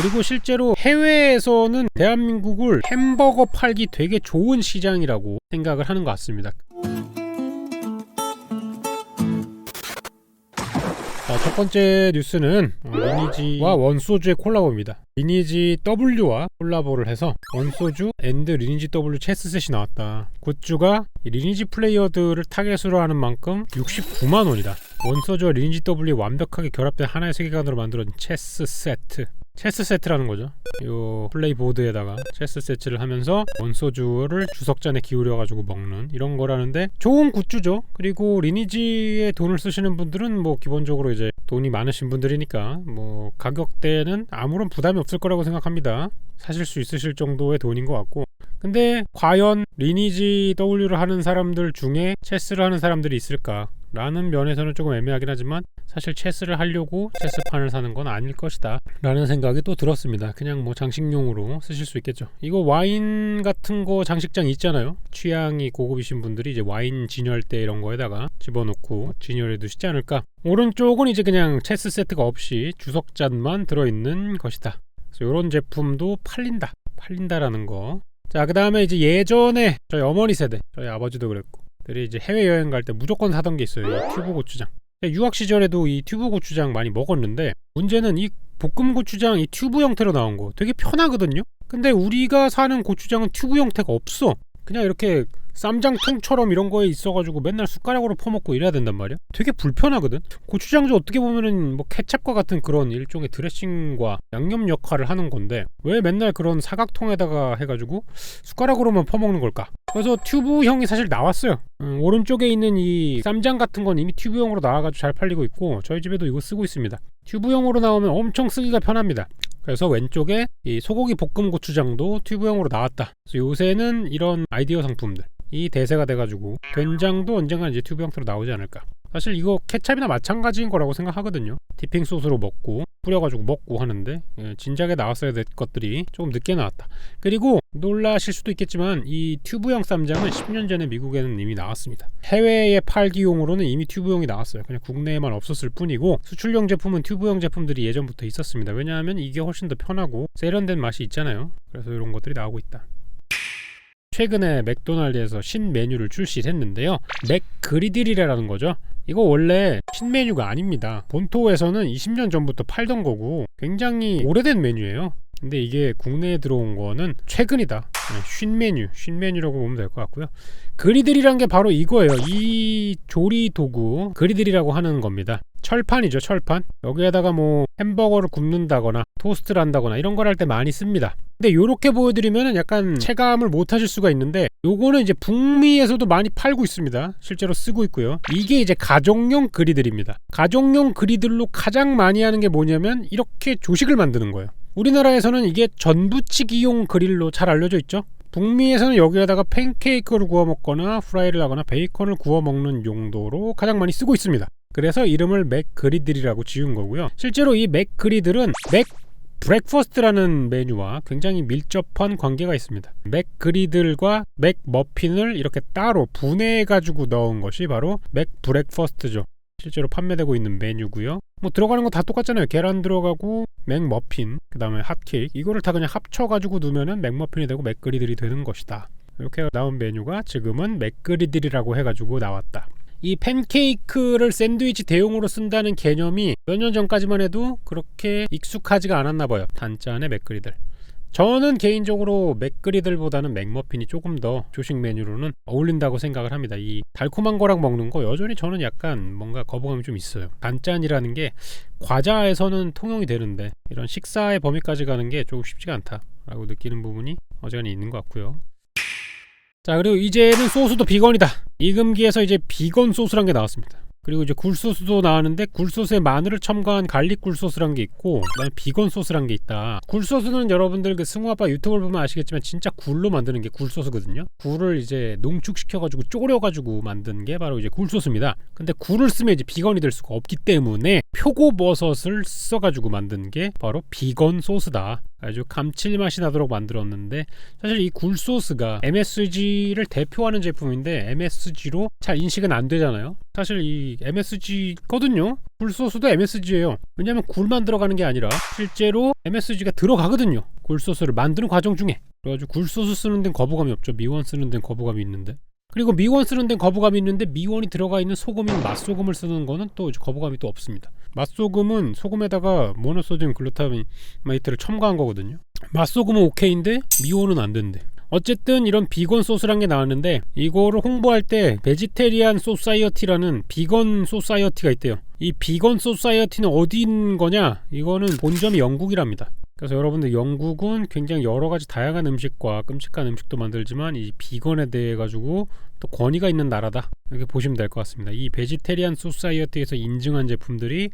그리고 실제로 해외에서는 대한민국을 햄버거 팔기 되게 좋은 시장이라고 생각을 하는 것 같습니다. 자, 첫 번째 뉴스는 리니지와 원소주의 콜라보입니다. 리니지 W와 콜라보를 해서 원소주 앤드 리니지 W 체스셋이 나왔다. 굿즈가 리니지 플레이어들을 타겟으로 하는 만큼 69만원이다. 원소주와 리니지 W이 완벽하게 결합된 하나의 세계관으로 만들어진 체스 세트라는 거죠. 요 플레이 보드에다가 체스 세트를 하면서 원소주를 주석잔에 기울여가지고 먹는 이런 거라는데 좋은 굿즈죠. 그리고 리니지에 돈을 쓰시는 분들은 뭐 기본적으로 이제 돈이 많으신 분들이니까 뭐 가격대는 아무런 부담이 없을 거라고 생각합니다. 사실 수 있으실 정도의 돈인 것 같고, 근데 과연 리니지 W를 하는 사람들 중에 체스를 하는 사람들이 있을까? 라는 면에서는 조금 애매하긴 하지만 사실 체스를 하려고 체스판을 사는 건 아닐 것이다 라는 생각이 또 들었습니다. 그냥 뭐 장식용으로 쓰실 수 있겠죠. 이거 와인 같은 거 장식장 있잖아요. 취향이 고급이신 분들이 이제 와인 진열대 이런 거에다가 집어넣고 진열해 두시지 않을까. 오른쪽은 이제 그냥 체스 세트가 없이 주석잔만 들어있는 것이다. 그래서 이런 제품도 팔린다라는 거. 자, 그 다음에 이제 예전에 저희 어머니 세대, 저희 아버지도 그랬고 이제 해외여행 갈 때 무조건 사던 게 있어요. 이 튜브 고추장. 유학 시절에도 이 튜브 고추장 많이 먹었는데, 문제는 이 볶음 고추장 이 튜브 형태로 나온 거 되게 편하거든요. 근데 우리가 사는 고추장은 튜브 형태가 없어. 그냥 이렇게 쌈장통처럼 이런 거에 있어가지고 맨날 숟가락으로 퍼먹고 이래야 된단 말이야. 되게 불편하거든. 고추장도 어떻게 보면은 뭐 케찹과 같은 그런 일종의 드레싱과 양념 역할을 하는 건데 왜 맨날 그런 사각통에다가 해가지고 숟가락으로만 퍼먹는 걸까? 그래서 튜브형이 사실 나왔어요. 오른쪽에 있는 이 쌈장 같은 건 이미 튜브형으로 나와가지고 잘 팔리고 있고 저희 집에도 이거 쓰고 있습니다. 튜브형으로 나오면 엄청 쓰기가 편합니다. 그래서 왼쪽에 이 소고기 볶음 고추장도 튜브형으로 나왔다. 그래서 요새는 이런 아이디어 상품들 이 대세가 돼가지고 된장도 언젠가 이제 튜브 형태로 나오지 않을까. 사실 이거 케찹이나 마찬가지인 거라고 생각하거든요. 디핑 소스로 먹고 뿌려가지고 먹고 하는데 진작에 나왔어야 될 것들이 조금 늦게 나왔다. 그리고 놀라실 수도 있겠지만 이 튜브형 쌈장은 10년 전에 미국에는 이미 나왔습니다. 해외에 팔기용으로는 이미 튜브형이 나왔어요. 그냥 국내에만 없었을 뿐이고 수출용 제품은 튜브형 제품들이 예전부터 있었습니다. 왜냐하면 이게 훨씬 더 편하고 세련된 맛이 있잖아요. 그래서 이런 것들이 나오고 있다. 최근에 맥도날드에서 신메뉴를 출시했는데요. 맥그리들이라는 거죠. 이거 원래 신메뉴가 아닙니다. 본토에서는 20년 전부터 팔던 거고 굉장히 오래된 메뉴예요. 근데 이게 국내에 들어온 거는 최근이다. 신메뉴라고 보면 될 것 같고요. 그리들이란 게 바로 이거예요. 이 조리 도구 그리들이라고 하는 겁니다. 철판이죠, 철판. 여기에다가 뭐 햄버거를 굽는다거나 토스트를 한다거나 이런 걸 할 때 많이 씁니다. 근데 요렇게 보여드리면 약간 체감을 못 하실 수가 있는데 요거는 이제 북미에서도 많이 팔고 있습니다. 실제로 쓰고 있고요. 이게 이제 가정용 그리들입니다. 가정용 그리들로 가장 많이 하는 게 뭐냐면 이렇게 조식을 만드는 거예요. 우리나라에서는 이게 전부치기용 그릴로 잘 알려져 있죠. 북미에서는 여기에다가 팬케이크를 구워 먹거나 프라이를 하거나 베이컨을 구워 먹는 용도로 가장 많이 쓰고 있습니다. 그래서 이름을 맥그리들이라고 지은 거고요. 실제로 이 맥그리들은 맥 브렉퍼스트라는 메뉴와 굉장히 밀접한 관계가 있습니다. 맥그리들과 맥머핀을 이렇게 따로 분해해가지고 넣은 것이 바로 맥브렉퍼스트죠. 실제로 판매되고 있는 메뉴고요. 뭐 들어가는 거 다 똑같잖아요. 계란 들어가고 맥머핀, 그 다음에 핫케이크, 이거를 다 그냥 합쳐가지고 두면은 맥머핀이 되고 맥그리들이 되는 것이다. 이렇게 나온 메뉴가 지금은 맥그리들이라고 해가지고 나왔다. 이 팬케이크를 샌드위치 대용으로 쓴다는 개념이 몇 년 전까지만 해도 그렇게 익숙하지가 않았나 봐요. 단짠의 맥그리들. 저는 개인적으로 맥그리들보다는 맥머핀이 조금 더 조식 메뉴로는 어울린다고 생각을 합니다. 이 달콤한 거랑 먹는 거 여전히 저는 약간 뭔가 거부감이 좀 있어요. 단짠이라는 게 과자에서는 통용이 되는데 이런 식사의 범위까지 가는 게 조금 쉽지가 않다라고 느끼는 부분이 어지간히 있는 것 같고요. 자, 그리고 이제는 소스도 비건이다. 이금기에서 이제 비건 소스란 게 나왔습니다. 그리고 이제 굴소스도 나왔는데 굴소스에 마늘을 첨가한 갈릭 굴소스란 게 있고 그다음에 비건 소스란 게 있다. 굴소스는 여러분들 그 승우아빠 유튜브를 보면 아시겠지만 진짜 굴로 만드는 게 굴소스거든요. 굴을 이제 농축시켜가지고 졸여가지고 만든 게 바로 이제 굴소스입니다. 근데 굴을 쓰면 이제 비건이 될 수가 없기 때문에 표고버섯을 써가지고 만든 게 바로 비건 소스다. 아주 감칠맛이 나도록 만들었는데, 사실 이 굴소스가 MSG를 대표하는 제품인데 MSG로 잘 인식은 안 되잖아요. 사실 이 MSG거든요. 굴소스도 MSG예요. 왜냐하면 굴만 들어가는 게 아니라 실제로 MSG가 들어가거든요, 굴소스를 만드는 과정 중에. 그래가지고 굴소스 쓰는 데는 거부감이 없죠. 미원 쓰는 데는 거부감이 있는데, 그리고 미원 쓰는 데는 거부감이 있는데 미원이 들어가 있는 소금인 맛소금을 쓰는 거는 또 거부감이 또 없습니다. 맛소금은 소금에다가 모노소디움 글루타메이트를 첨가한 거거든요. 맛소금은 오케이인데 미원은 안 된대. 어쨌든 이런 비건 소스란 게 나왔는데, 이거를 홍보할 때 베지테리안 소사이어티라는 비건 소사이어티가 있대요. 이 비건 소사이어티는 어디인 거냐? 이거는 본점이 영국이랍니다. 그래서 여러분들, 영국은 굉장히 여러가지 다양한 음식과 끔찍한 음식도 만들지만 이 비건에 대해 가지고 또 권위가 있는 나라다, 이렇게 보시면 될 것 같습니다. 이 베지테리안 소사이어티에서 인증한 제품들이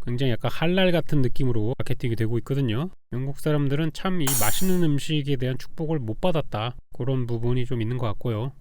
굉장히 약간 할랄 같은 느낌으로 마케팅이 되고 있거든요. 영국 사람들은 참 이 맛있는 음식에 대한 축복을 못 받았다, 그런 부분이 좀 있는 것 같고요.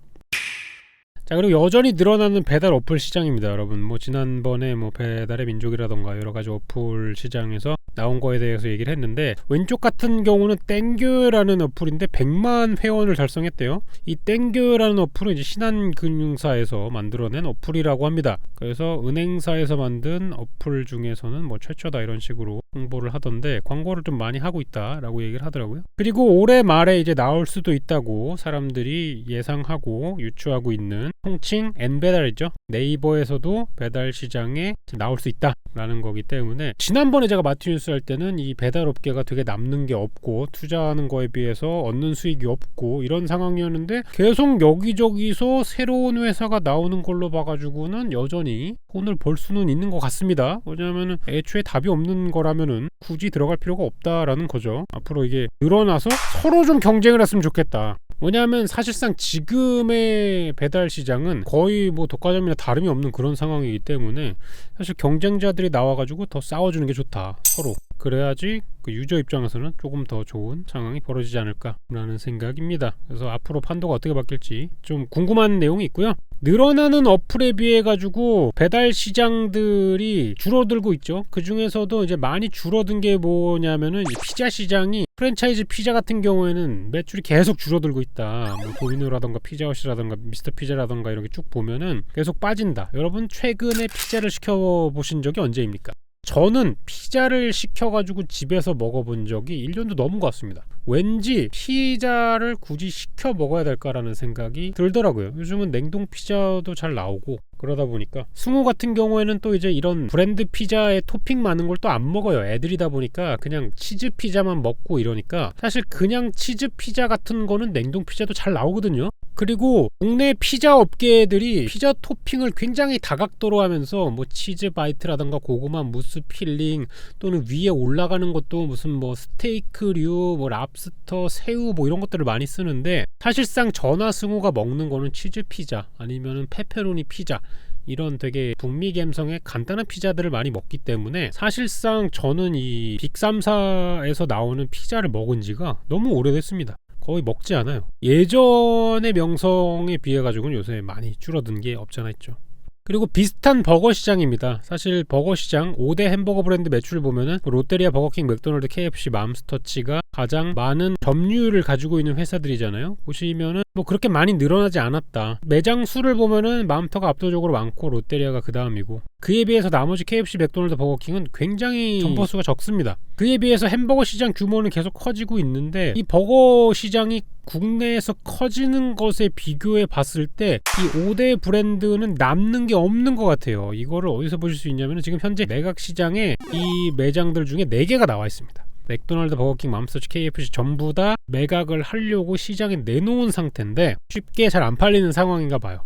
자, 그리고 여전히 늘어나는 배달 어플 시장입니다, 여러분. 뭐 지난번에 뭐 배달의 민족이라던가 여러가지 어플 시장에서 나온 거에 대해서 얘기를 했는데, 왼쪽 같은 경우는 땡겨라는 어플인데 100만 회원을 달성했대요. 이 땡겨라는 어플은 이제 신한금융사에서 만들어낸 어플이라고 합니다. 그래서 은행사에서 만든 어플 중에서는 뭐 최초다, 이런 식으로 홍보를 하던데, 광고를 좀 많이 하고 있다라고 얘기를 하더라고요. 그리고 올해 말에 이제 나올 수도 있다고 사람들이 예상하고 유추하고 있는 통칭 N배달이죠. 네이버에서도 배달 시장에 나올 수 있다라는 거기 때문에, 지난번에 제가 마트뉴스 할 때는 이 배달업계가 되게 남는 게 없고 투자하는 거에 비해서 얻는 수익이 없고 이런 상황이었는데, 계속 여기저기서 새로운 회사가 나오는 걸로 봐가지고는 여전히 돈을 벌 수는 있는 것 같습니다. 왜냐하면 애초에 답이 없는 거라면은 굳이 들어갈 필요가 없다라는 거죠. 앞으로 이게 늘어나서 서로 좀 경쟁을 했으면 좋겠다. 왜냐하면 사실상 지금의 배달 시장은 거의 뭐 독과점이나 다름이 없는 그런 상황이기 때문에, 사실 경쟁자들이 나와가지고 더 싸워주는 게 좋다, 서로. 그래야지 그 유저 입장에서는 조금 더 좋은 상황이 벌어지지 않을까라는 생각입니다. 그래서 앞으로 판도가 어떻게 바뀔지 좀 궁금한 내용이 있고요. 늘어나는 어플에 비해 가지고 배달 시장들이 줄어들고 있죠. 그 중에서도 이제 많이 줄어든 게 뭐냐면은 이 피자 시장이, 프랜차이즈 피자 같은 경우에는 매출이 계속 줄어들고 있다. 뭐 도미노라던가 피자헛이라던가 미스터 피자라던가 이렇게 쭉 보면은 계속 빠진다. 여러분, 최근에 피자를 시켜보신 적이 언제입니까? 저는 피자를 시켜가지고 집에서 먹어본 적이 1년도 넘은 것 같습니다. 왠지 피자를 굳이 시켜 먹어야 될까라는 생각이 들더라고요. 요즘은 냉동 피자도 잘 나오고 그러다 보니까, 승우 같은 경우에는 또 이제 이런 브랜드 피자에 토핑 많은 걸 또 안 먹어요. 애들이다 보니까 그냥 치즈 피자만 먹고 이러니까, 사실 그냥 치즈 피자 같은 거는 냉동 피자도 잘 나오거든요. 그리고 국내 피자 업계들이 피자 토핑을 굉장히 다각도로 하면서 뭐 치즈 바이트라던가 고구마 무스 필링, 또는 위에 올라가는 것도 무슨 뭐 스테이크류, 뭐 랍스터, 새우 뭐 이런 것들을 많이 쓰는데, 사실상 저나 승우가 먹는 거는 치즈 피자 아니면은 페페로니 피자, 이런 되게 북미 감성의 간단한 피자들을 많이 먹기 때문에, 사실상 저는 이 빅3사에서 나오는 피자를 먹은 지가 너무 오래됐습니다. 거의 먹지 않아요. 예전의 명성에 비해 가지고는 요새 많이 줄어든 게 없잖아 있죠. 그리고 비슷한 버거 시장입니다. 사실 버거 시장 5대 햄버거 브랜드 매출을 보면은 롯데리아, 버거킹, 맥도날드, KFC, 맘스터치가 가장 많은 점유율을 가지고 있는 회사들이잖아요. 보시면은 뭐 그렇게 많이 늘어나지 않았다. 매장 수를 보면은 맘스터가 압도적으로 많고 롯데리아가 그 다음이고, 그에 비해서 나머지 KFC, 맥도날드, 버거킹은 굉장히 점포 수가 적습니다. 그에 비해서 햄버거 시장 규모는 계속 커지고 있는데, 이 버거 시장이 국내에서 커지는 것에 비교해 봤을 때 이 5대 브랜드는 남는 게 없는 것 같아요. 이거를 어디서 보실 수 있냐면, 지금 현재 매각 시장에 이 매장들 중에 4개가 나와 있습니다. 맥도날드, 버거킹, 맘스터치, KFC 전부 다 매각을 하려고 시장에 내놓은 상태인데 쉽게 잘 안 팔리는 상황인가 봐요.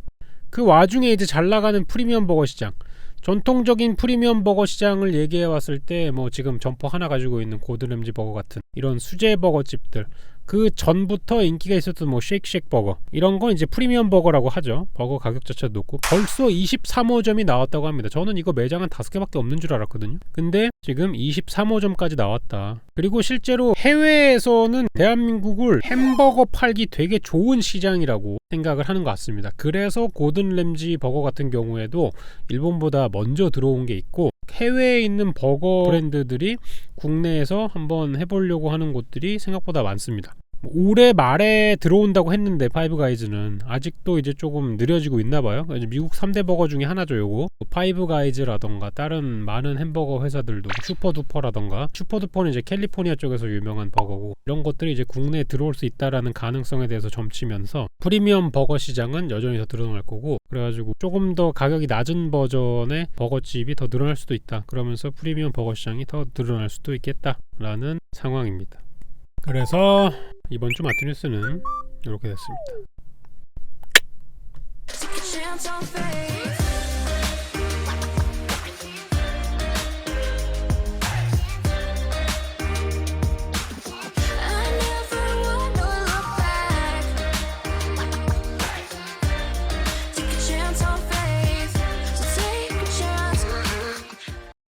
그 와중에 이제 잘 나가는 프리미엄 버거 시장, 전통적인 프리미엄 버거 시장을 얘기해 왔을 때 뭐 지금 점포 하나 가지고 있는 고든램지 버거 같은 이런 수제 버거집들, 그 전부터 인기가 있었던 뭐 쉐이크쉑 버거 이런 건 이제 프리미엄 버거라고 하죠. 버거 가격 자체도 높고 벌써 23호점이 나왔다고 합니다. 저는 이거 매장 한 5개밖에 없는 줄 알았거든요. 근데 지금 23호점까지 나왔다. 그리고 실제로 해외에서는 대한민국을 햄버거 팔기 되게 좋은 시장이라고 생각을 하는 것 같습니다. 그래서 고든 램지 버거 같은 경우에도 일본보다 먼저 들어온 게 있고, 해외에 있는 버거 브랜드들이 국내에서 한번 해보려고 하는 곳들이 생각보다 많습니다. 올해 말에 들어온다고 했는데 파이브가이즈는 아직도 이제 조금 느려지고 있나봐요. 미국 3대 버거 중에 하나죠 요거. 파이브가이즈라던가 다른 많은 햄버거 회사들도, 슈퍼두퍼라던가, 슈퍼두퍼는 이제 캘리포니아 쪽에서 유명한 버거고, 이런 것들이 이제 국내에 들어올 수 있다라는 가능성에 대해서 점치면서 프리미엄 버거 시장은 여전히 더 늘어날 거고, 그래가지고 조금 더 가격이 낮은 버전의 버거집이 더 늘어날 수도 있다. 그러면서 프리미엄 버거 시장이 더 늘어날 수도 있겠다라는 상황입니다. 그래서 이번 주 마트 뉴스는 이렇게 됐습니다.